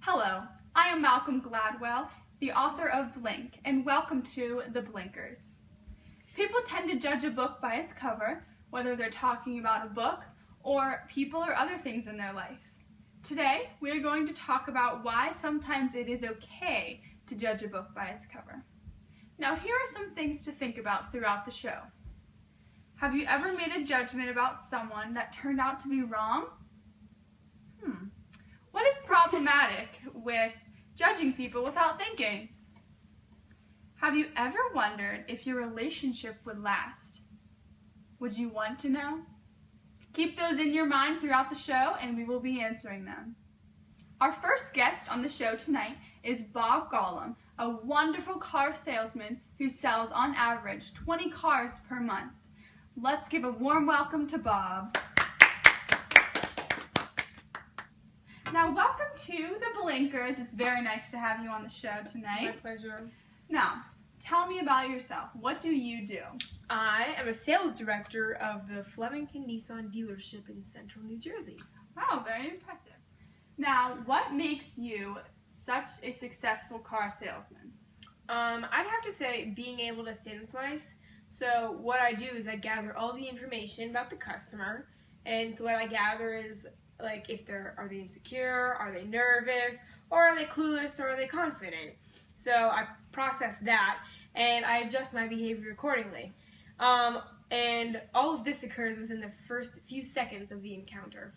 Hello, I am Malcolm Gladwell, the author of Blink, and welcome to The Blinkers. People tend to judge a book by its cover, whether they're talking about a book or people or other things in their life. Today, we are going to talk about why sometimes it is okay to judge a book by its cover. Now, here are some things to think about throughout the show. Have you ever made a judgment about someone that turned out to be wrong? What is problematic with judging people without thinking? Have you ever wondered if your relationship would last? Would you want to know? Keep those in your mind throughout the show and we will be answering them. Our first guest on the show tonight is Bob Gollum, a wonderful car salesman who sells on average 20 cars per month. Let's give a warm welcome to Bob. Now, welcome to The Blinkers. It's very nice to have you on the show tonight. My pleasure. Now, tell me about yourself. What do you do? I am a sales director of the Flemington Nissan dealership in Central New Jersey. Wow, very impressive. Now, what makes you such a successful car salesman? I'd have to say being able to thin slice. So what I do is I gather all the information about the customer, and so what I gather is like if are they insecure, are they nervous, or are they clueless, or are they confident? So I process that and I adjust my behavior accordingly. And all of this occurs within the first few seconds of the encounter.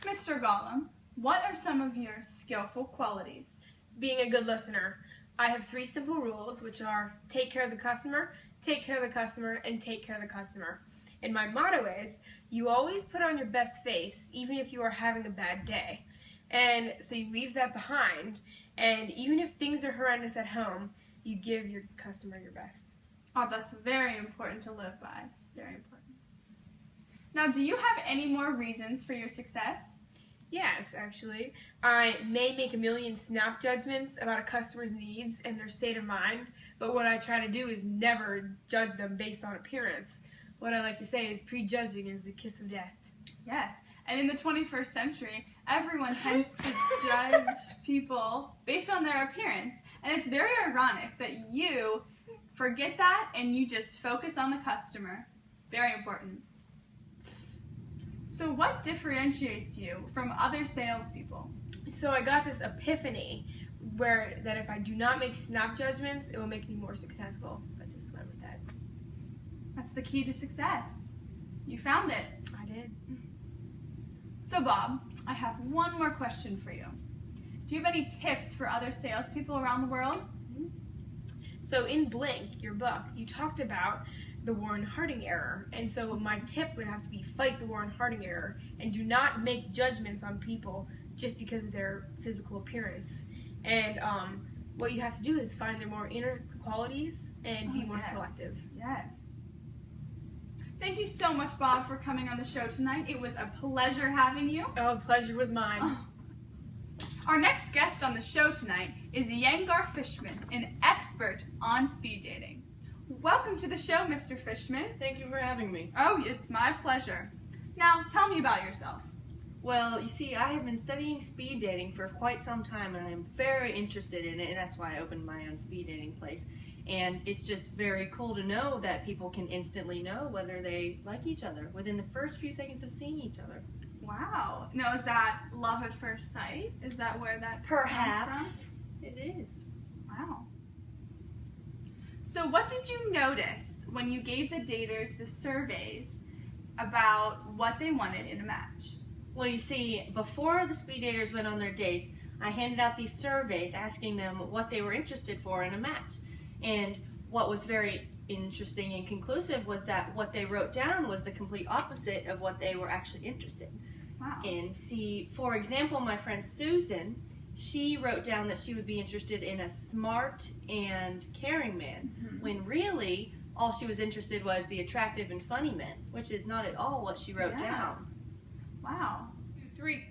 Mr. Gollum, what are some of your skillful qualities? Being a good listener. I have 3 simple rules, which are take care of the customer, take care of the customer, and take care of the customer. And my motto is, you always put on your best face, even if you are having a bad day. And so you leave that behind, and even if things are horrendous at home, you give your customer your best. Oh, that's very important to live by. Very important. Now, do you have any more reasons for your success? Yes, actually. I may make a million snap judgments about a customer's needs and their state of mind, but what I try to do is never judge them based on appearance. What I like to say is prejudging is the kiss of death. Yes, and in the 21st century, everyone tends to judge people based on their appearance, and it's very ironic that you forget that and you just focus on the customer. Very important. So what differentiates you from other salespeople? So I got this epiphany that if I do not make snap judgments, it will make me more successful. So I just went with that. That's the key to success. You found it. I did. So Bob, I have one more question for you. Do you have any tips for other salespeople around the world? So in Blink, your book, you talked about the Warren Harding error. And so my tip would have to be fight the Warren Harding error and do not make judgments on people just because of their physical appearance. And what you have to do is find their more inner qualities and be more selective. Yes. Thank you so much, Bob, for coming on the show tonight. It was a pleasure having you. Oh, the pleasure was mine. Oh. Our next guest on the show tonight is Yengar Fishman, an expert on speed dating. Welcome to the show, Mr. Fishman. Thank you for having me. Oh, it's my pleasure. Now, tell me about yourself. Well, you see, I have been studying speed dating for quite some time, and I'm very interested in it, and that's why I opened my own speed dating place. And it's just very cool to know that people can instantly know whether they like each other within the first few seconds of seeing each other. Wow. Now, is that love at first sight? Is that where that comes from? It is. Wow. So what did you notice when you gave the daters the surveys about what they wanted in a match? Well, you see, before the speed daters went on their dates, I handed out these surveys asking them what they were interested for in a match. And what was very interesting and conclusive was that what they wrote down was the complete opposite of what they were actually interested in. See, for example, my friend Susan, she wrote down that she would be interested in a smart and caring man, when really all she was interested was the attractive and funny men, which is not at all what she wrote down. Wow. 3.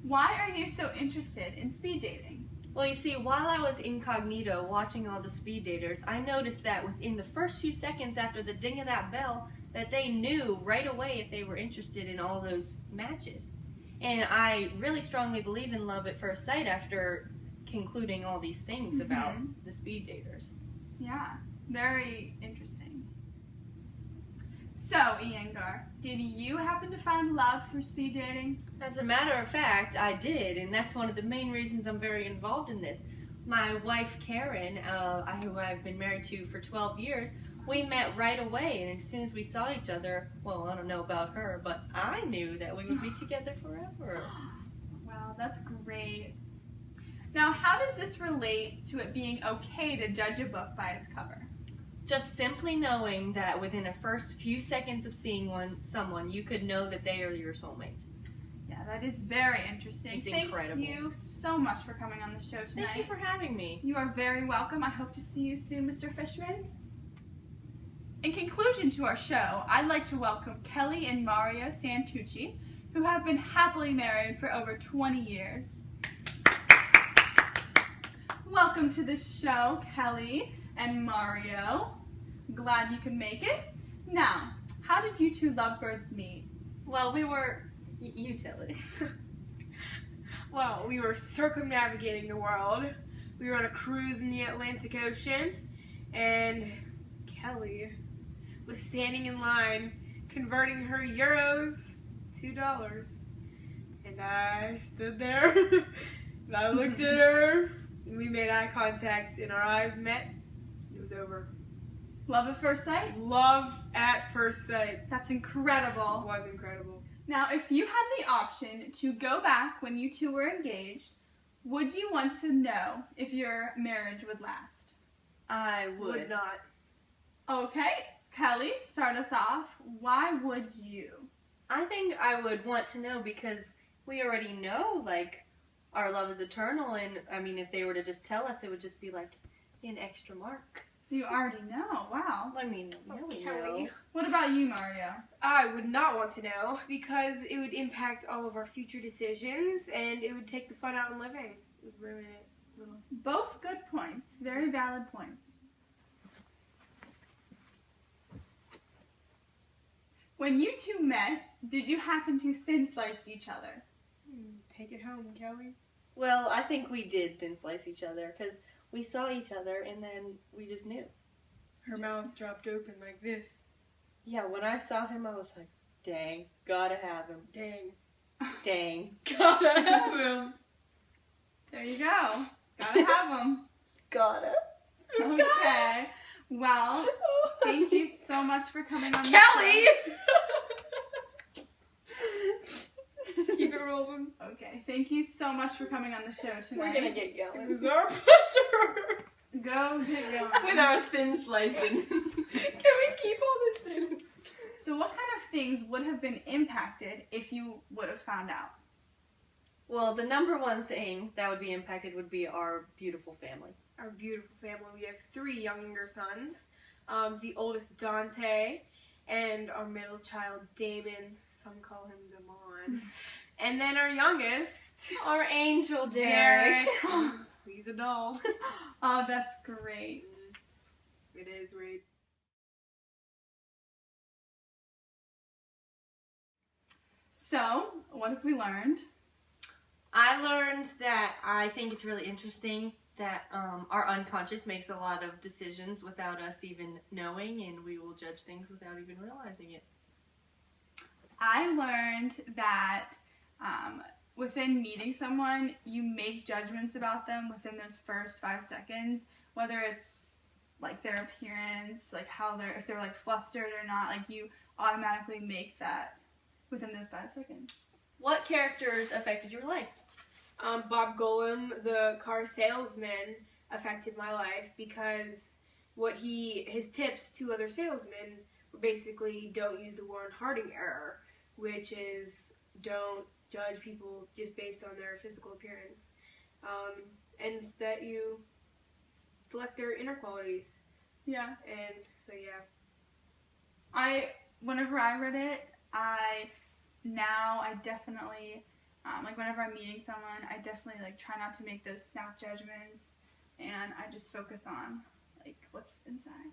Why are you so interested in speed dating? Well, you see, while I was incognito watching all the speed daters, I noticed that within the first few seconds after the ding of that bell, that they knew right away if they were interested in all those matches. And I really strongly believe in love at first sight after concluding all these things about the speed daters. Yeah, very interesting. So, Iyengar, did you happen to find love through speed dating? As a matter of fact, I did, and that's one of the main reasons I'm very involved in this. My wife, Karen, who I've been married to for 12 years, we met right away, and as soon as we saw each other, well, I don't know about her, but I knew that we would be together forever. Wow, that's great. Now, how does this relate to it being okay to judge a book by its cover? Just simply knowing that within the first few seconds of seeing someone, you could know that they are your soulmate. Yeah, that is very interesting. It's incredible. Thank you so much for coming on the show tonight. Thank you for having me. You are very welcome. I hope to see you soon, Mr. Fishman. In conclusion to our show, I'd like to welcome Kelly and Mario Santucci, who have been happily married for over 20 years. Welcome to the show, Kelly and Mario. Glad you could make it. Now, how did you two lovebirds meet? Well, we were... You tell it. Well, we were circumnavigating the world. We were on a cruise in the Atlantic Ocean, and Kelly was standing in line converting her euros to dollars. And I stood there, and I looked at her, and we made eye contact, and our eyes met, and it was over. Love at first sight? Love at first sight. That's It incredible. was incredible. Now, if you had the option to go back when you two were engaged, would you want to know if your marriage would last? I Would not. Okay, Kelly, start us off. Why would you? I think I would want to know because we already know, like, our love is eternal, and, I mean, if they were to just tell us, it would just be, like, an extra mark. So you already know. Wow. I mean, we Kelly. know. What about you, Mario? I would not want to know because it would impact all of our future decisions and it would take the fun out in living. It would ruin it a little. Both good points. Very valid points. When you two met, did you happen to thin slice each other? Take it home, Kelly. Well, I think we did thin slice each other because we saw each other and then we just knew. Her mouth dropped open like this. Yeah, when I saw him, I was like, dang, gotta have him. Dang. Dang, Gotta have him. There you go. Gotta have them. gotta. Okay. Well, thank you so much for coming on the Kelly! show. Keep it rolling. Okay. Thank you so much for coming on the show tonight. We're gonna get It going. was our pleasure. Go get going. With our thin slicing. Can we keep all this in? So what kind of things would have been impacted if you would have found out? Well, the number one thing that would be impacted would be our beautiful family. Our beautiful family. We have 3 younger sons. The oldest, Dante, and our middle child, Damon. Some call him Damon. And then our youngest, Our angel, Derek. He's a doll. Oh, that's great. It is great. So, what have we learned? I learned that I think it's really interesting that our unconscious makes a lot of decisions without us even knowing, and we will judge things without even realizing it. I learned that within meeting someone, you make judgments about them within those first 5 seconds, whether it's like their appearance, like how if they're like flustered or not, like you automatically make that within those 5 seconds. What characters affected your life? Bob Golem, the car salesman, affected my life because his tips to other salesmen were basically don't use the Warren Harding error, which is don't judge people just based on their physical appearance, and that you select their inner qualities. Yeah. And so yeah. Whenever I read it, I definitely, like whenever I'm meeting someone, I definitely like try not to make those snap judgments, and I just focus on like what's inside.